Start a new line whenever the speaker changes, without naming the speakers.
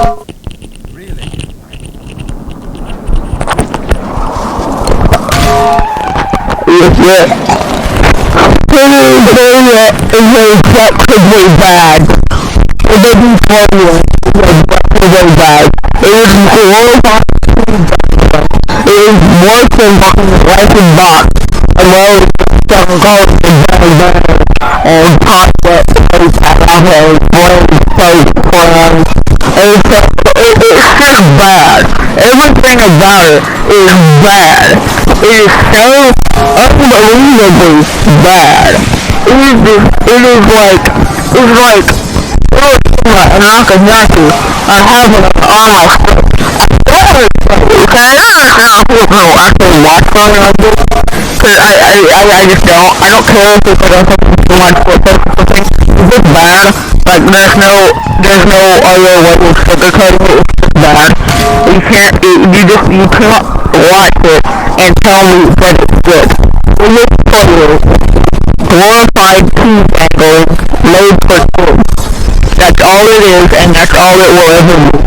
Really?
Yes, Pennsylvania is objectively bad. It doesn't tell you it's objectively bad. It is glorified. It is worse than fucking Lightning Box. And well, some calls the bang and chocolate face apples, brain face plans. It's just bad. Everything about it is bad. It is so unbelievably bad. It's like Nagasaki. I have it on my foot. Okay, I'm not gonna actually watch it on this. Cause I just don't. I don't care if it's like too much foot or thing. It's just bad. Like there's no other way of sugarcoating it. It's just bad. You can't watch it and tell me that it's good. It looks for you. Glorified cheese angles made for kids. That's all it is, and that's all it will ever be.